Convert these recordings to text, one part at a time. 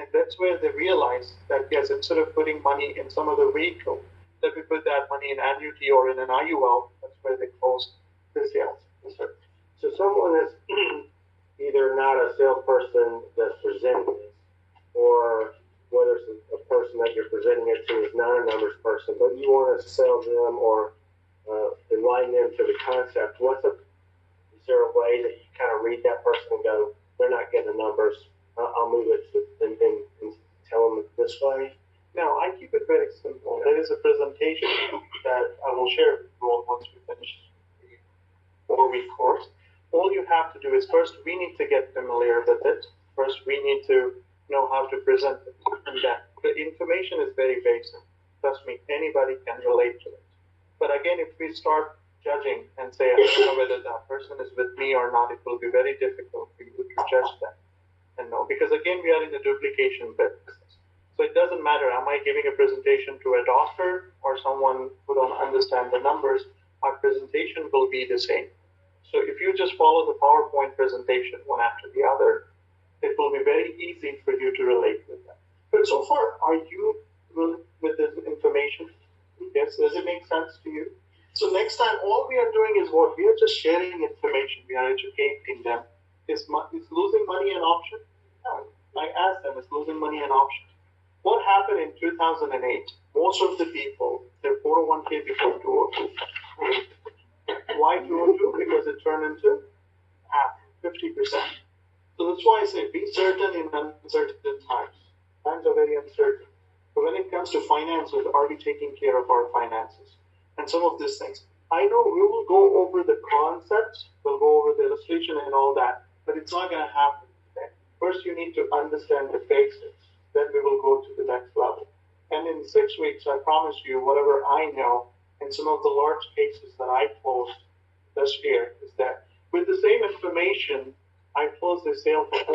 And that's where they realize that, yes, instead of putting money in some other vehicle, that we put that money in annuity or in an IUL. That's where they close the sales. Yes, sir. So someone that's either not a salesperson that's presenting this, or whether it's a person that you're presenting it to is not a numbers person, but you want to sell them or enlighten them to the concept, is there a way that you kind of read that person and go, they're not getting the numbers, I'll move it to, and tell them this way? Now, I keep it very simple. There is a presentation that I will share with you all once we finish the 4-week course. All you have to do is first, we need to get familiar with it. First, we need to know how to present it. And then the information is very basic. Trust me, anybody can relate to it. But again, if we start judging and say, I don't know whether that person is with me or not, it will be very difficult for you to judge them. And no, because again, we are in the duplication business. So it doesn't matter, am I giving a presentation to a doctor or someone who don't understand the numbers, my presentation will be the same. So if you just follow the PowerPoint presentation one after the other, it will be very easy for you to relate with that. But so far, are you with this information? Yes, does it make sense to you? So next time, all we are doing is what? We are just sharing information. We are educating them. Is losing money an option? No. I asked them, is losing money an option? What happened in 2008? Most of the people, their 401k before 202. Why 202? Because it turned into half, 50%. So that's why I say be certain in uncertain times. Times are very uncertain. But when it comes to finances, are we taking care of our finances? And some of these things. I know we will go over the concepts, we'll go over the illustration and all that, but it's not going to happen today. First, you need to understand the basics. Then we will go to the next level. And in 6 weeks, I promise you, whatever I know, and some of the large cases that I closed this year, is that with the same information, I closed a sale for $488,000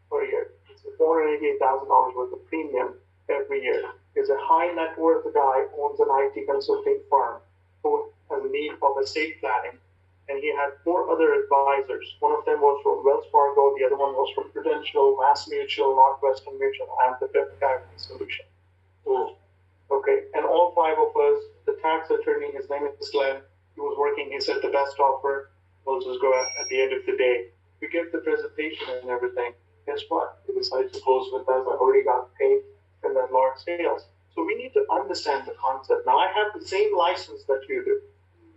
per year. It's $488,000 worth of premium every year. Is a high net worth guy, owns an IT consulting firm, who has a need of estate planning, and he had 4 other advisors. One of them was from Wells Fargo, the other one was from Prudential, Mass Mutual, Northwestern Mutual, and the 5th guy from Solution. Okay, and all 5 of us, the tax attorney, his name is Glenn, he was working, he said the best offer, we'll just go at the end of the day. We give the presentation and everything. Guess what? He decided to close with us. I already got paid in that large sales. So we need to understand the concept. Now I have the same license that you do.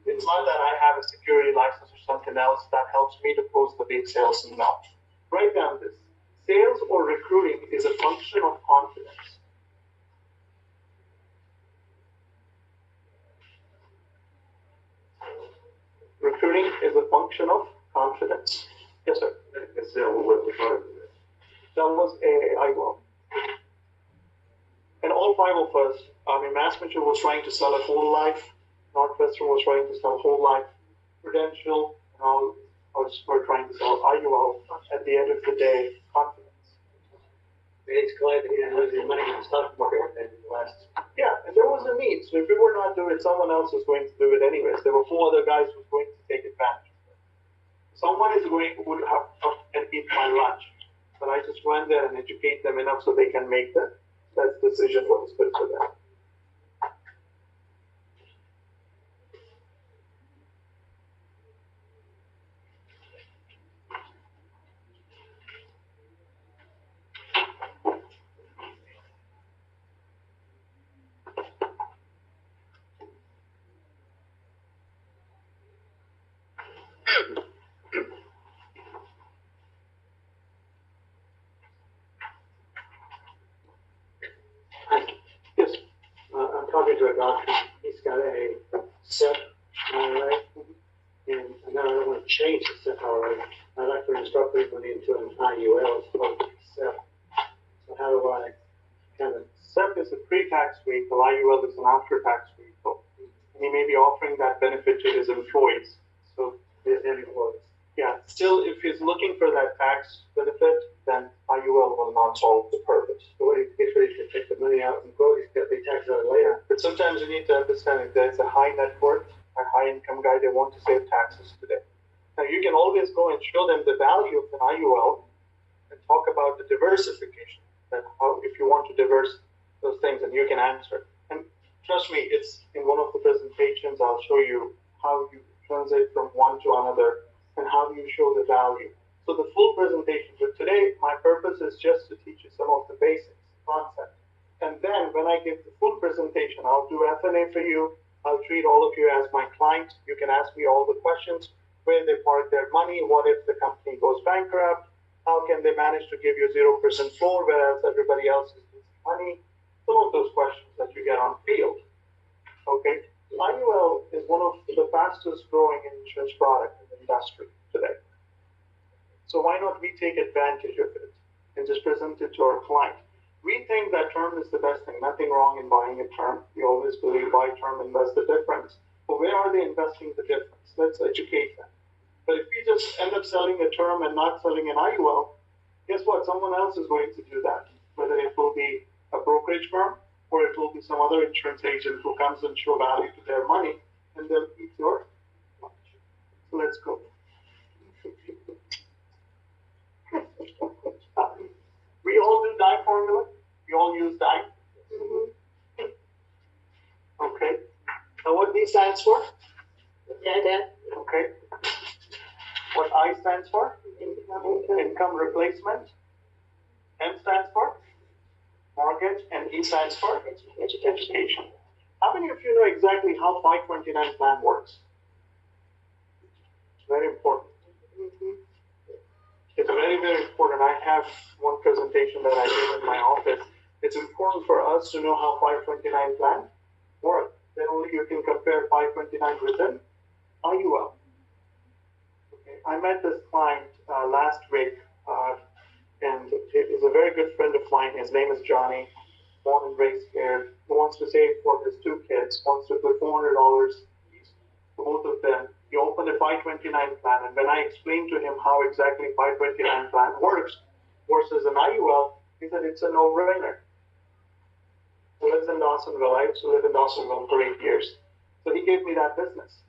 It's not that I have a security license or something else that helps me to close the big sales. No. Write down this. Sales or recruiting is a function of confidence. Recruiting is a function of confidence. Yes, sir. That was a IUL. And all 5 of us, Mass Mutual was trying to sell a whole life. Northwestern was trying to sell whole life. Prudential and all were trying to sell IUL. At the end of the day, confidence. It's glad that he didn't lose any money in the stock market in the last. Yeah, and there was a need. So if we were not doing it, someone else was going to do it anyways. There were 4 other guys who were going to take advantage. Someone would have and eat my lunch. But I just went there and educate them enough so they can make that decision what is good for them. Talking to a doctor, he's got a SEP IRA, and now I don't want to change the SEP IRA. I'd like to instruct everybody into an IUL as opposed to SEP. So how do I kind of... SEP is a pre-tax vehicle, IUL is an after-tax vehicle. He may be offering that benefit to his employees. So his employees. Yeah, still, if he's looking for that tax benefit, then IUL will not solve the purpose. So what he gets ready to take the money out and go, he's got to be taxed on it later. But sometimes you need to understand if there's a high net worth, a high income guy, they want to save taxes today. Now you can always go and show them the value of an IUL and talk about the diversification, that how, if you want to diverse those things, and you can answer. And trust me, it's in one of the presentations, I'll show you how you translate from one to another and how you show the value. So the full presentation, but today my purpose is just to teach you some of the basics, concepts. And then when I give the full presentation, I'll do F&A for you. I'll treat all of you as my client. You can ask me all the questions, where they park their money, what if the company goes bankrupt, how can they manage to give you 0% floor whereas everybody else is losing money, some of those questions that you get on field. Okay, IUL is one of the fastest growing insurance product in the industry today. So why not we take advantage of it and just present it to our client? We think that term is the best thing. Nothing wrong in buying a term. We always believe buy term, invest the difference. But where are they investing the difference? Let's educate them. But if we just end up selling a term and not selling an IUL, guess what? Someone else is going to do that. Whether it will be a brokerage firm or it will be some other insurance agent who comes and show value to their money, and they'll eat your lunch. So let's go. We all do DIE formula. We all use DIE. Okay. Now what D stands for? Data. Okay. What I stands for? Income replacement. M stands for? Mortgage. And E stands for? Education. How many of you know exactly how 529 plan works? Very important. It's very, very important. I have one presentation that I gave in my office. It's important for us to know how 529 plan works. Then only you can compare 529 with an IUL. Okay. I met this client last week, and he's a very good friend of mine. His name is Johnny, born and raised here. He wants to save for his two kids, wants to put $400 for both of them. He opened a 529 plan, and when I explained to him how exactly 529 plan works versus an IUL, he said it's a no-brainer. He lives in Dawsonville. I used to live in Dawsonville for 8 years. So he gave me that business.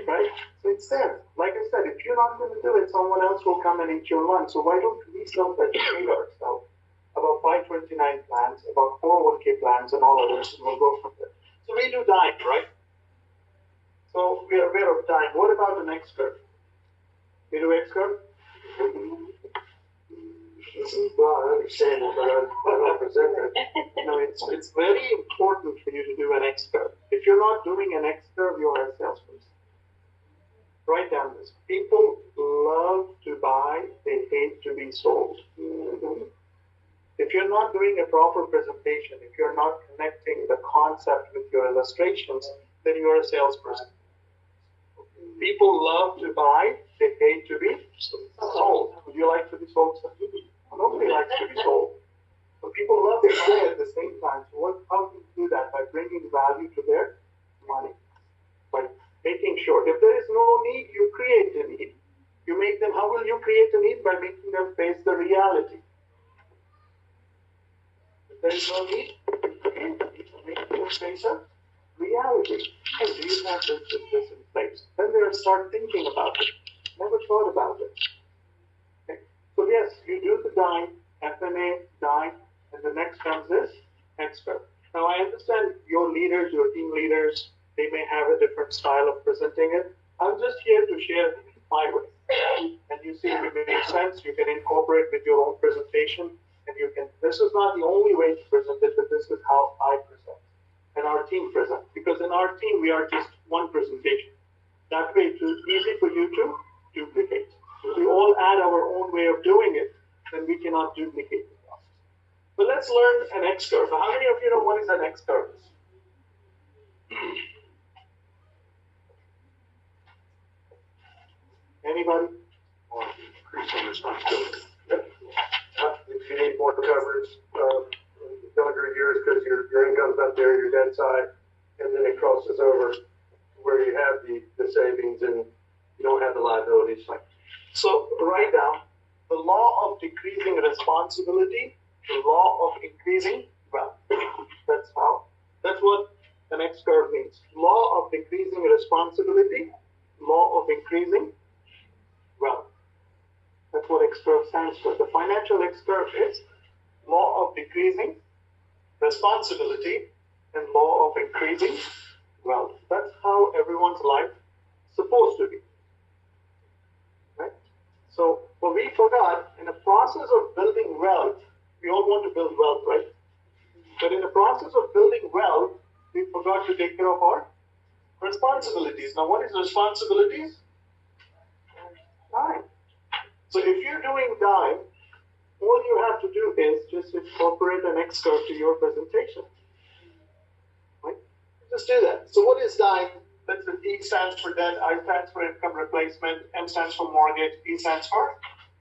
Right? So it's there. Like I said, if you're not going to do it, someone else will come and eat your lunch. So why don't we self-educate ourselves about 529 plans, about 401k plans, and all others, and we'll go from there. So we do DIE, right? So we are aware of time. What about an X curve? We do X curve? Well, I understand it, but I don't present it. No, it's very important for you to do an X curve. If you're not doing an X curve, you're a salesperson. Write down this. People love to buy, they hate to be sold. If you're not doing a proper presentation, if you're not connecting the concept with your illustrations, then you're a salesperson. People love to buy, they hate to be sold. Would you like to be sold? Nobody likes to be sold. But people love to buy at the same time. So how do you do that? By bringing value to their money. By making sure. If there is no need, you create a need. You make them, how will you create a need? By making them face the reality. If there is no need, you make them face a reality. And do you have this in place? Then they'll start thinking about it. Never thought about it. Okay. So yes, you do the DIE, F&A, DIE, and the next comes this X curve. Now I understand your leaders, your team leaders, they may have a different style of presenting it. I'm just here to share my way. And you see if it makes sense, you can incorporate with your own presentation, and you can, this is not the only way to present it, but this is how I present. And our team present. Because in our team, we are just one presentation. That way, it's easy for you to duplicate. If we all add our own way of doing it, then we cannot duplicate the process. But let's learn an X curve. Now, how many of you know what is an X curve? Anybody? Increasing responsibility. If you need more coverage, younger years because your income's up there, your debt's high, and then it crosses over where you have the savings and you don't have the liabilities. So write down the law of decreasing responsibility, the law of increasing wealth. That's what the next curve means. Law of decreasing responsibility, law of increasing wealth. That's what X curve stands for. The financial X curve is law of decreasing responsibility and law of increasing wealth. That's how everyone's life is supposed to be. Right? So, what we forgot, in the process of building wealth, we all want to build wealth, right? But in the process of building wealth, we forgot to take care of our responsibilities. Now, what is responsibilities? Dime. So if you're doing dime, all you have to do is just incorporate an X curve to your presentation. Right? Just do that. So what is dime? Let's say D stands for debt, I stands for income replacement, M stands for mortgage, E stands for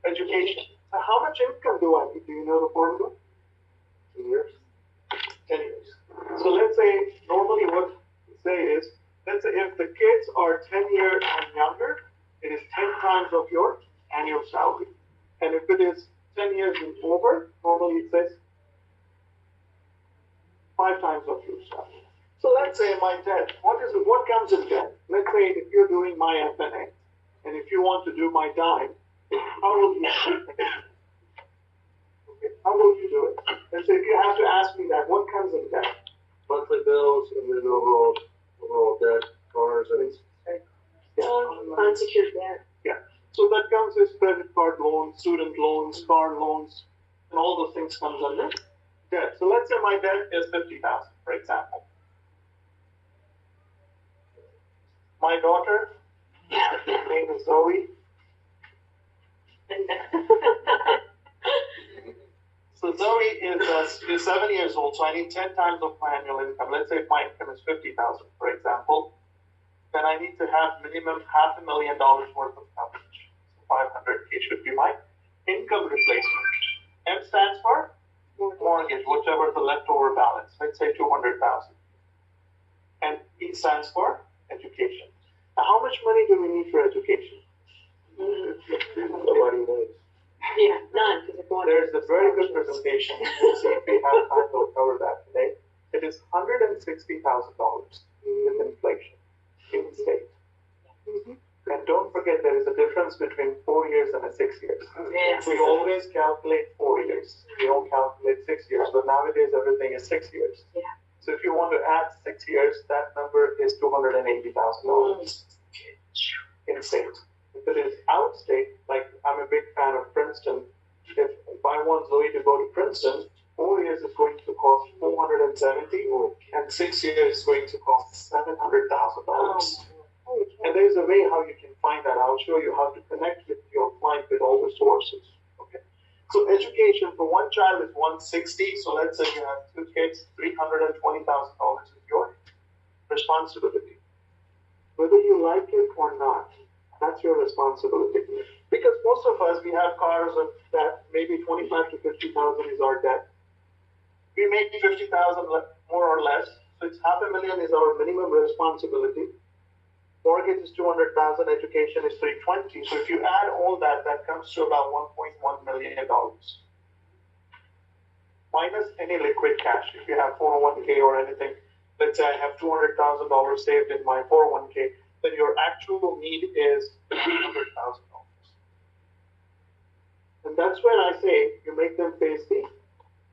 education. Now, how much income do I need? Do you know the formula? 10 years. 10 years. So let's say normally what we say is, let's say if the kids are 10 years and younger, it is 10 times of your annual salary. And if it is 10 years and over, normally it says 5 times of your salary. So let's say my debt, what comes in debt? Let's say if you're doing my FNA, and if you want to do my dime, how will you do it? Okay, how will you do it? And so if you have to ask me that, what comes in debt? Monthly bills and then overall debt, cars, and Unsecured debt. Yeah. So that comes as credit card loans, student loans, car loans, and all those things comes under debt. So let's say my debt is 50,000, for example. My daughter, her name is Zoe. So Zoe is 7 years old, so I need 10 times of my annual income. Let's say if my income is 50,000, for example, then I need to have minimum $500,000 worth of coverage. So 500K should be my income replacement. M stands for mortgage, whichever the leftover balance. Let's say 200,000. And E stands for education. Now, how much money do we need for education? nobody knows. Yeah, none, because it's going. There's a very good presentation. We'll see if we have time to cover that today. It is $160,000 with inflation in the state. And don't forget, there is a difference between 4 years and 6 years. Yes. We always calculate 4 years. We don't calculate 6 years, but nowadays everything is 6 years. Yeah. So if you want to add 6 years, that number is $280,000 in state. If it is out state, like I'm a big fan of Princeton, if I want Zoe to go to Princeton, 4 years is going to cost $470,000, and 6 years is going to cost $700,000. And there's a way how you can find that. I'll show you how to connect with your client with all the sources. Okay. So education for one child is $160. So let's say you have 2 kids, $320,000 is your responsibility. Whether you like it or not, that's your responsibility. Because most of us, we have cars of that maybe 25 to 50,000 is our debt. We make 50,000 more or less. So it's $500,000 is our minimum responsibility. Mortgage is 200,000, education is 320. So if you add all that, that comes to about $1.1 million. Minus any liquid cash. If you have 401k or anything, let's say I have $200,000 saved in my 401k, then your actual need is $300,000. And that's when I say you make them face the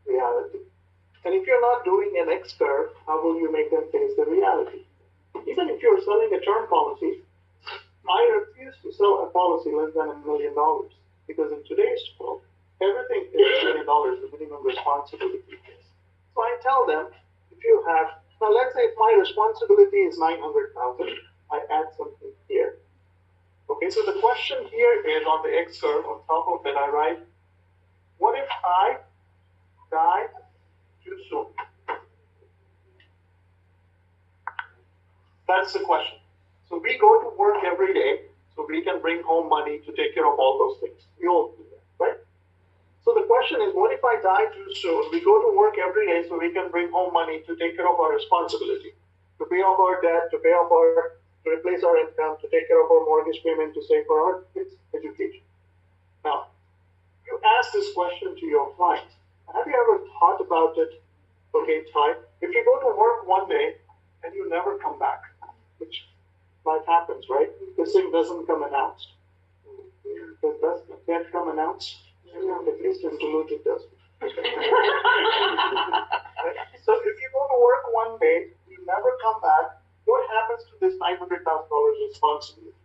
reality. And if you're not doing an X curve, how will you make them face the reality? Even if you're selling a term policy, I refuse to sell a policy less than $1 million, because in today's world, everything is $1 million, the minimum responsibility is. So I tell them, if you have, now let's say if my responsibility is $900,000, I add something here. Okay, so the question here is on the X curve, on top of it, I write, what if I die too soon? That's the question. So we go to work every day, so we can bring home money to take care of all those things. We all do that, right? So the question is, what if I die too soon? We go to work every day, so we can bring home money to take care of our responsibility, to pay off our debt, to replace our income, to take care of our mortgage payment, to save for our kids' education. Now, you ask this question to your client. Have you ever thought about it? Okay, fine. If you go to work one day and you never come back, which life happens, right? This thing doesn't come announced. Investment. yet come announce? At least in Duluth it does. Right? So if you go to work one day, you never come back, what happens to this $900,000 responsibility?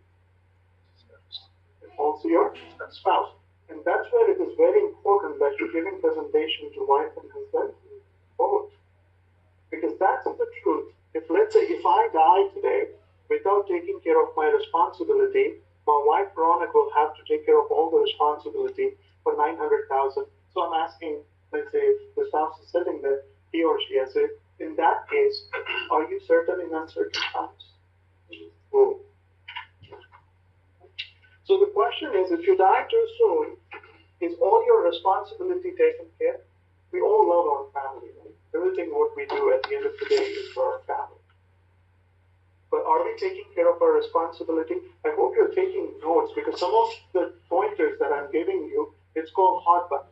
It falls to your spouse. And that's where it is very important that you're giving presentation to wife and husband both. Because that's the truth. If let's say if I die today without taking care of my responsibility, my wife Veronica will have to take care of all the responsibility for $900,000. So I'm asking, let's say if the spouse is sitting there, he or she has it. In that case, are you certain in uncertain times? Oh. So the question is, if you die too soon, is all your responsibility taken care? We all love our family, right? Everything what we do at the end of the day is for our family. But are we taking care of our responsibility? I hope you're taking notes because some of the pointers that I'm giving you, it's called hot buttons.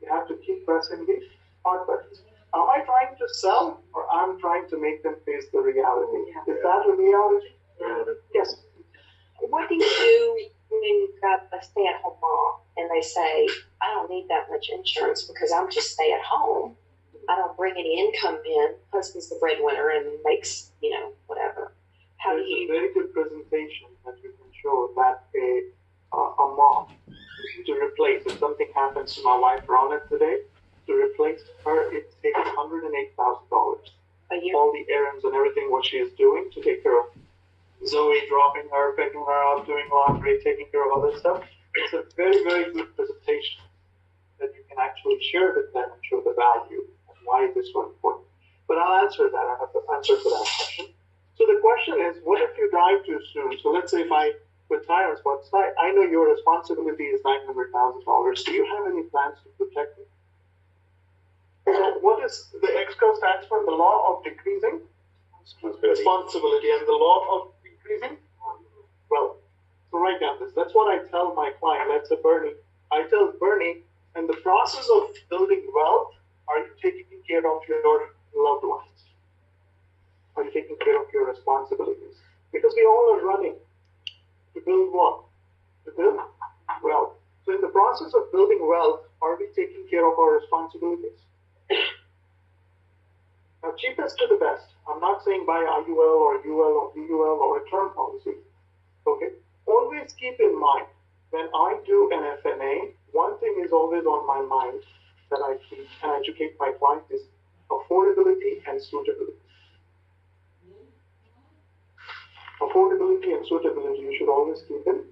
You have to keep pressing these hot buttons. Am I trying to sell or I'm trying to make them face the reality? Is that a reality? Yes. What do you do when you've got a stay-at-home mom and they say, I don't need that much insurance because I'm just stay at home. I don't bring any income in. Husband's the breadwinner and makes, whatever. How do you? There's a very good presentation that you can show that a mom to replace, if something happens to my wife Ronna today, to replace her, it takes $108,000. A year? All the errands and everything what she is doing to take care of Zoe, dropping her, picking her up, doing laundry, taking care of other stuff. It's a very, very good presentation that you can actually share with them and show the value and why it is so important. But I'll answer that. I have the answer for that question. So the question is, what if you die too soon? So let's say if I retire, I know your responsibility is $900,000. Do you have any plans to protect it? So what is the EXCO stands for? The law of decreasing responsibility and the law of increasing wealth. So write down this. That's what I tell my client. Let's say Bernie. I tell Bernie, in the process of building wealth, are you taking care of your loved ones? Are you taking care of your responsibilities? Because we all are running to build what? To build wealth. So in the process of building wealth, are we taking care of our responsibilities? Now, cheapest to the best. I'm not saying buy IUL or UL or VUL or a term policy. Okay? Always keep in mind, when I do an FNA, one thing is always on my mind that I teach and educate my client is affordability and suitability. Affordability and suitability you should always keep in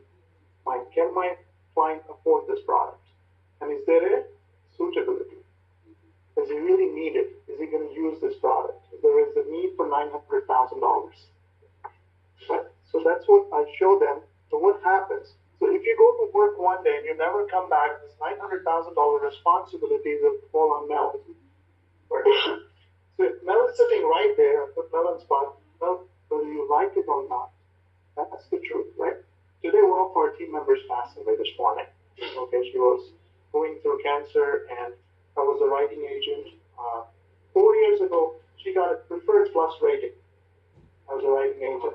mind. Can my client afford this product? And is there a suitability? Does he really need it? Is he going to use this product? There is a need for $900,000. Right? So that's what I show them. So what happens? So if you go to work one day and you never come back, this $900,000 responsibility will fall on Mel. Right? So if Mel is sitting right there, I put Mel on spot. Mel, whether you like it or not, that's the truth, right? Today, one of our team members passed away this morning. Okay, she was going through cancer, and I was a writing agent. 4 years ago, she got a preferred plus rating as a writing agent.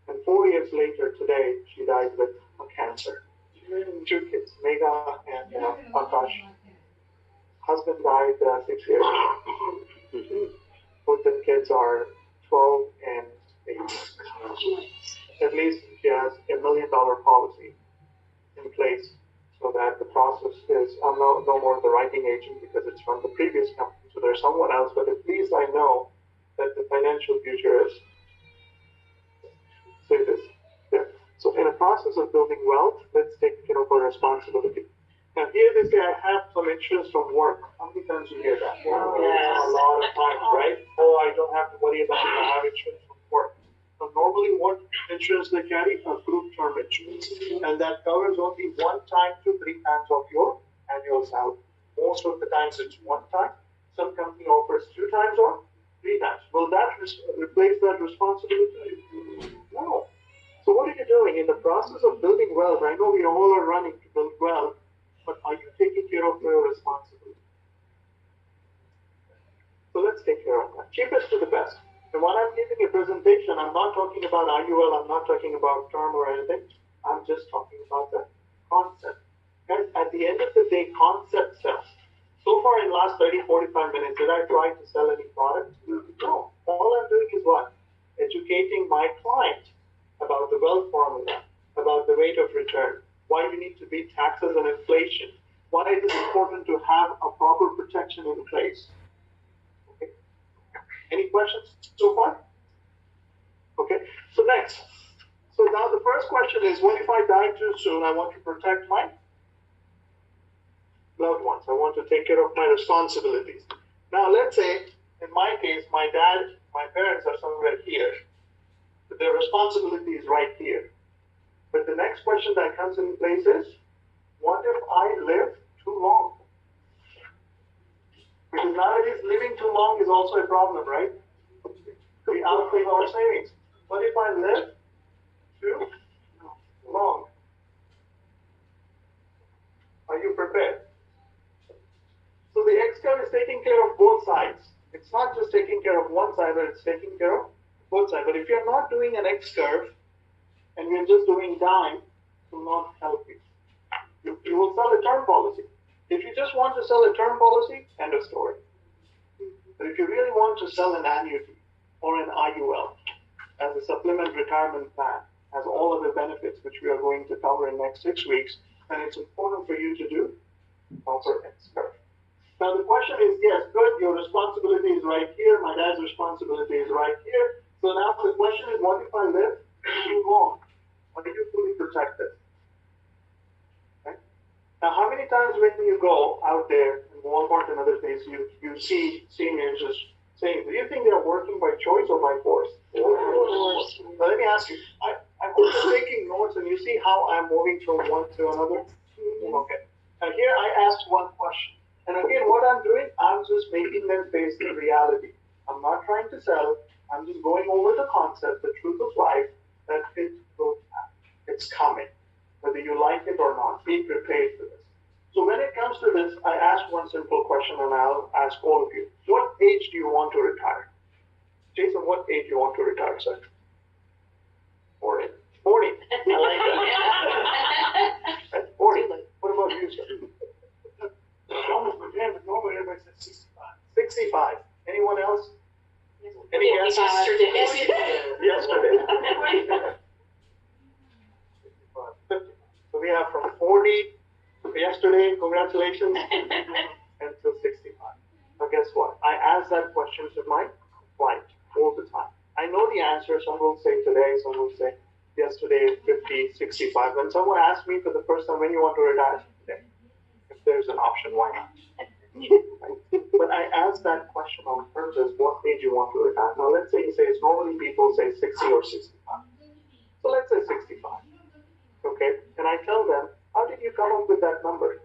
And 4 years later, today, she died with cancer. 2 kids, Megha and Akash. Husband died 6 years ago. Both the kids are 12 and 8. At least she has $1 million policy in place so that the process is, I'm no more the writing agent because it's from the previous company, so there's someone else, but at least I know that the financial future is, say this, yeah. So in a process of building wealth, let's take care of our responsibility. Now here they say, I have some insurance from work. How many times do you hear that? Yes. A lot of times, right? Oh, I don't have to worry about it, I have insurance from work. So normally what insurance they carry? A group term insurance. And that covers only 1 time to 3 times of your annual salary. Most of the times it's 1 time. Some company offers 2 times or 3 times. Will that replace that responsibility? No. So what are you doing? In the process of building wealth, I know we all are running to build wealth, but are you taking care of your responsibility? So let's take care of that. Cheapest to the best. And when I'm giving a presentation, I'm not talking about IUL, I'm not talking about term or anything. I'm just talking about the concept. the end of the day, concept sells. So far in the last 30, 45 minutes, did I try to sell any product? No. All I'm doing is what? Educating my client about the wealth formula, about the rate of return, why you need to beat taxes and inflation, why it is important to have a proper protection in place. Okay. Any questions so far? Okay. So next. So now the first question is, what if I die too soon? I want to protect my loved ones. I want to take care of my responsibilities. Now let's say, in my case, my parents are somewhere here. But their responsibility is right here. But the next question that comes in place is, what if I live too long? Because nowadays living too long is also a problem, right? We outlive our savings. What if I live too long? Are you prepared? So the X curve is taking care of both sides. It's not just taking care of one side, but it's taking care of both sides. But if you're not doing an X curve and we're just doing dime, it will not help you. You will sell a term policy. If you just want to sell a term policy, end of story. But if you really want to sell an annuity or an IUL as a supplement retirement plan, has all of the benefits which we are going to cover in the next 6 weeks, then it's important for you to do proper X curve. Now the question is, yes, good, your responsibility is right here, my dad's responsibility is right here. So now the question is, what if I live too long? Are you fully protected? Okay. Now how many times when you go out there in Walmart and other places, you see seniors just saying, do you think they're working by choice or by force? Force. Now let me ask you, I hope you're taking notes and you see how I'm moving from one to another. Okay. Now here I asked one question. And again, what I'm doing, I'm just making them face the reality. I'm not trying to sell. I'm just going over the concept, the truth of life, that it will happen. It's coming. Whether you like it or not, be prepared for this. So when it comes to this, I ask one simple question and I'll ask all of you. What age do you want to retire? Jason, what age do you want to retire, sir? 40. 40. I like that. That's 40. What about you, sir? Almost pretend, but normally everybody says 65. 65. Anyone else? Any guesses? Yesterday. 55. So we have from 40 yesterday, congratulations, until 65. Now guess what? I ask that question to my client all the time. I know the answer. Some will say today, some will say yesterday, 50, 65. When someone asks me for the first time, when you want to retire, today. If there's an option, why not? But I ask that question on purpose, what age you want to retire. Now let's say he says, normally people say 60 or 65. So let's say 65. Okay? And I tell them, how did you come up with that number?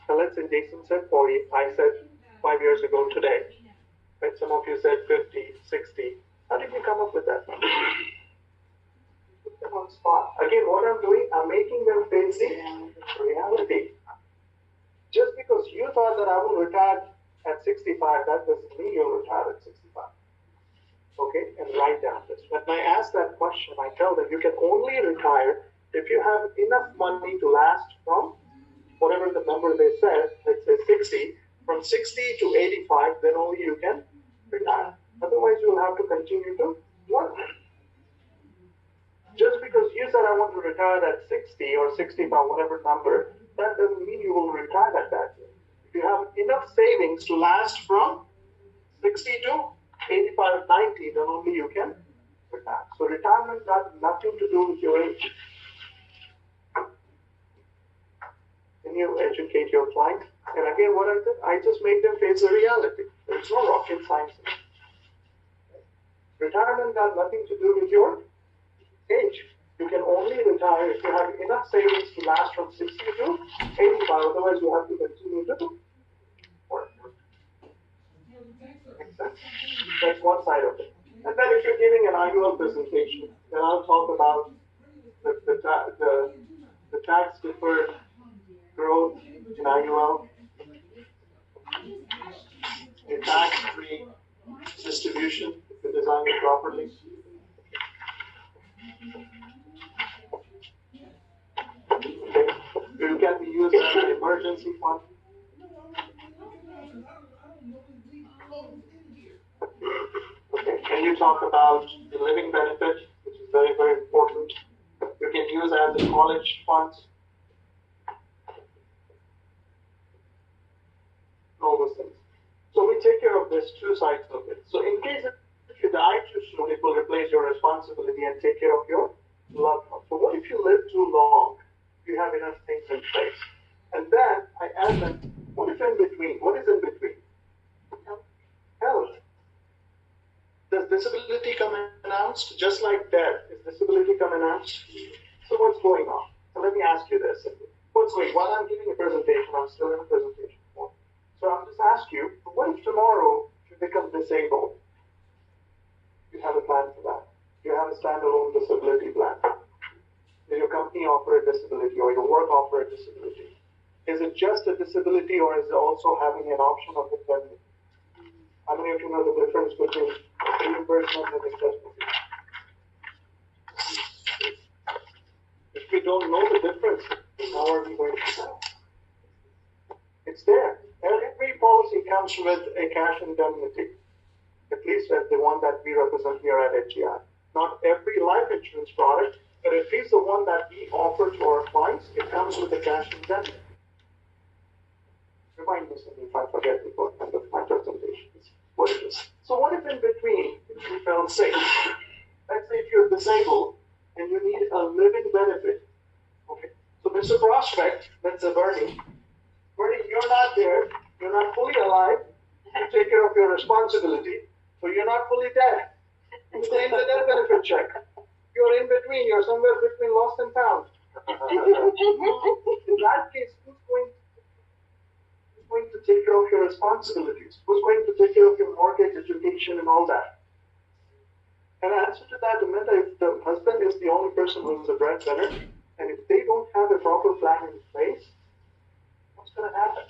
Now let's say Jason said 40, I said 5 years ago today. Right? Some of you said 50, 60. How did you come up with that number? Put them on spot. Again, what I'm doing, I'm making them face the reality. Just because you thought that I will retire at 65, that doesn't mean you'll retire at 65. Okay? And write down this. When I ask that question, I tell them you can only retire if you have enough money to last from whatever the number they said, let's say 60, from 60 to 85, then only you can retire. Otherwise, you'll have to continue to work. Just because you said I want to retire at 60 or 65, whatever number, that doesn't mean you will retire at that. If you have enough savings to last from 60 to 85, 90, then only you can retire. So retirement has nothing to do with your age. Can you educate your client? And again, what I did, I just make them face the reality. There's no rocket science. Retirement has nothing to do with your age. You can only retire if you have enough savings to last from 60 to 85. Otherwise, you have to continue to work. Makes sense? That's one side of it. And then if you're giving an IUL presentation, then I'll talk about the tax deferred growth in IUL, a tax-free distribution if you design it properly. Okay. can be used as an emergency fund. Okay, can you talk about the living benefit, which is very, very important? You can use as a college fund. All those things. So we take care of this two sides of it. So in case if you die too soon, it will replace your responsibility and take care of your loved one. So what if you live too long? You have enough things in place. And then I ask them, what if in between? What is in between? Health. Does disability come announced? Just like death, is disability come announced? So what's going on? So let me ask you this. What's going on? While I'm giving a presentation, I'm still in a presentation form. So I'll just ask you, what if tomorrow you become disabled? You have a plan for that. You have a standalone disability plan. Does your company offer a disability or your work offer a disability? Is it just a disability or is it also having an option of indemnity? How many of you know the difference between reimbursement and indemnity? If we don't know the difference, how are we going to know? It's there. Every policy comes with a cash indemnity, at least as the one that we represent here at HGI. Not every life insurance product, but at least the one that we offer to our clients, it comes with a cash indemnity. Remind me if I forget before the end of my presentation. What it is. So what if in between, if you fell sick, let's say if you're disabled and you need a living benefit, okay? So Mr. Prospect, that's a Bernie, you're not there, you're not fully alive, you take care of your responsibility, so you're not fully dead. You claim the death benefit check. You're in between, you're somewhere between lost and found. In that case, who's going to take care of your responsibilities? Who's going to take care of your mortgage, education, and all that? And answer to that, if the husband is the only person who is the breadwinner, and if they don't have a proper plan in place, what's going to happen?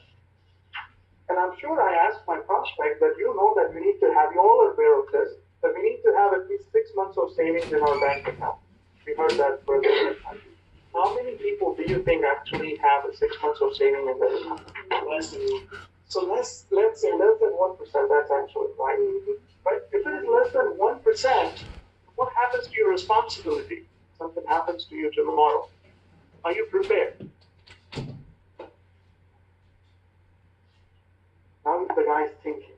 And I'm sure I asked my prospect that you know that we need to have, you all are aware of this, that we need to have at least 6 months of savings in our bank account. We heard that further. How many people do you think actually have a 6 months of saving in their account? So let's say less than 1%, that's actually right. Right? If it is less than 1%, what happens to your responsibility? Something happens to you tomorrow. Are you prepared? How is the guy thinking?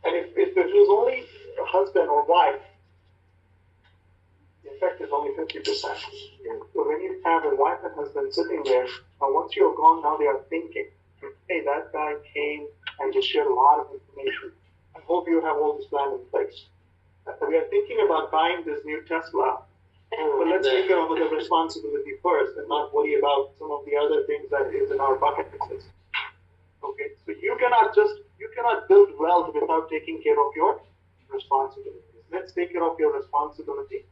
And if it was only a husband or wife, the effect is only 50%. So when you have a wife and husband sitting there, once you're gone, now they are thinking, hey, that guy came and just shared a lot of information. I hope you have all this plan in place. We are thinking about buying this new Tesla, but let's take care of the responsibility first and not worry about some of the other things that is in our bucket list. Okay, so you cannot build wealth without taking care of your responsibilities. Let's take care of your responsibility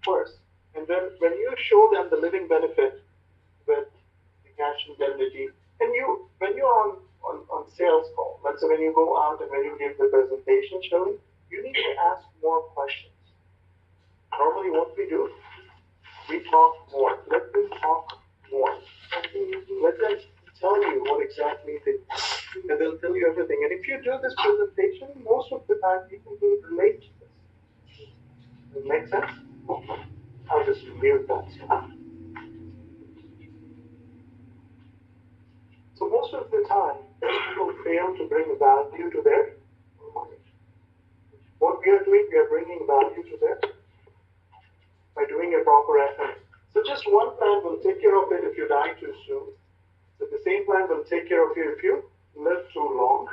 first. And then when you show them the living benefit with the cash indemnity, and when you're on sales call, let's say when you go out and when you give the presentation showing, you need to ask more questions. Normally what we do, we talk more. Let them talk more. Let them tell you what exactly they do, and they'll tell you everything. And if you do this presentation, most of the time people will relate to this. Does it make sense? I'll just mute that. So most of the time, people fail to bring value to their mortgage. What we are doing, we are bringing value to their by doing a proper estimate. So just one plan will take care of it if you die too soon. So the same plan will take care of you if you live too long.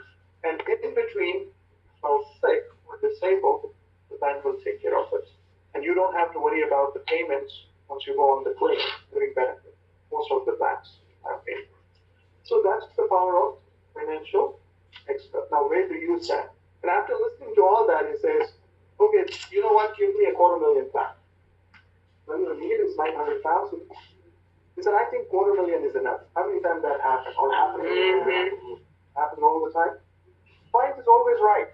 And in between, while sick or disabled, the plan will take care of it. And you don't have to worry about the payments once you go on the claim during benefit. Most of the plans are paid. So that's the power of financial expert. Now, where do you use that? And after listening to all that, he says, okay, you know what, give me a $250,000 plan. Well, your need is 900,000. He said, I think $250,000 is enough. How many times that happens? Or happens? Happens all the time? Client is always right.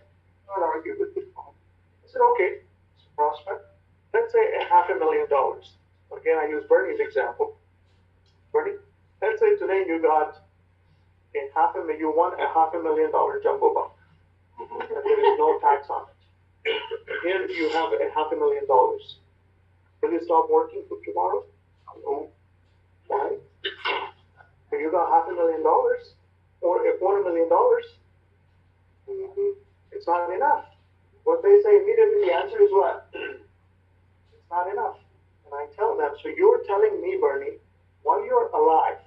Don't argue with it. I said, okay, prospect. Let's say $500,000. Again, I use Bernie's example. Bernie, today you got you won a $500,000 jumbo bond. And there is no tax on it. Here you have a $500,000. Will you stop working for tomorrow? No. Why? If you got $500,000 or a $400,000, it's not enough. What they say immediately, the answer is what? It's not enough. And I tell them, so you're telling me, Bernie, while you're alive,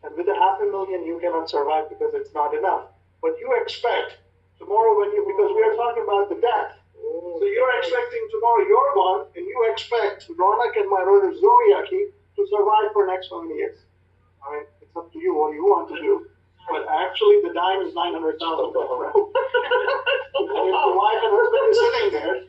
and with a $500,000 you cannot survive because it's not enough. But you expect tomorrow because we are talking about the death. So you're expecting tomorrow you're gone, and you expect Ronak and my daughter Zoe to survive for next 1 years. I mean, it's up to you what you want to do. But actually, the dime is $900,000. And if the wife and husband is sitting there,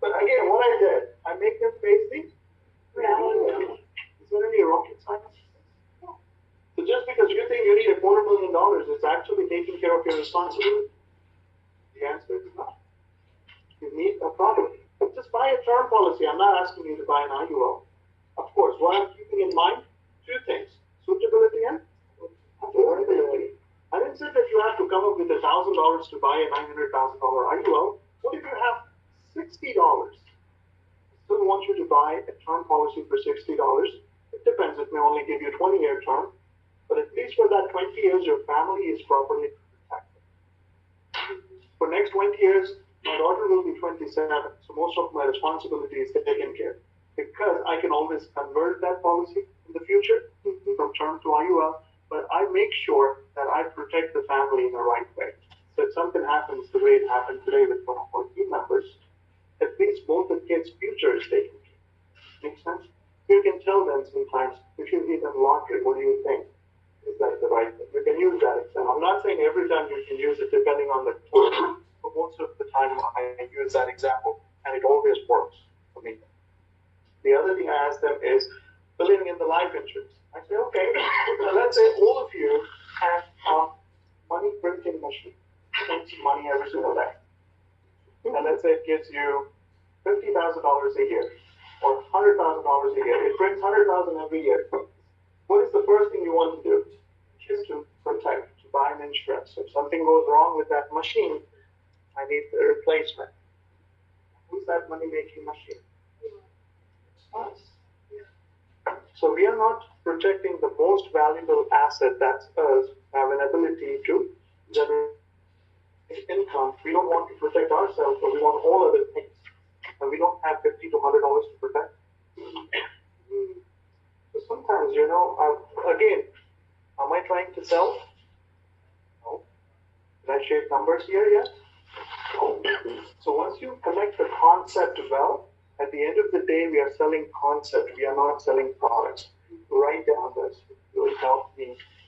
but again, what I did, I make them face the reality. Is there any rocket science? No. So just because you think you need a $250,000, it's actually taking care of your responsibility. The answer is not. You need a property. Just buy a term policy. I'm not asking you to buy an IUL. Of course, what I'm keeping in mind, two things: suitability and affordability. I didn't say that you have to come up with $1,000 to buy a $900,000 IUL. What if you have $60? Still want you to buy a term policy for $60. It depends. It may only give you a 20-year term, but at least for that 20 years, your family is properly protected. For next 20 years, my daughter will be 27, so most of my responsibility is taken care. Because I can always convert that policy in the future from term to IUL, but I make sure that I protect the family in the right way. So if something happens the way it happened today with one of our team members, at least both the kids' future is taken care. Make sense? You can tell them sometimes, if you give them lottery, what do you think? Is that the right thing? You can use that example. I'm not saying every time you can use it depending on the time, but most of the time I use that example, and it always works for me. The other thing I ask them is filling in the life insurance. I say, okay, so let's say all of you have a money printing machine, prints money every single day. And let's say it gives you $50,000 a year or $100,000 a year. It prints $100,000 every year. What is the first thing you want to do? Is to protect, to buy an insurance. If something goes wrong with that machine, I need a replacement. Who's that money-making machine? Us. So we are not protecting the most valuable asset, that's us, have an ability to generate income. We don't want to protect ourselves, but we want all other things. And we don't have $50 to $100 to protect. So sometimes, again, am I trying to sell? No. Did I share numbers here yet? No. So once you connect the concept well, at the end of the day, we are selling concept. We are not selling products. Write down this. It will help me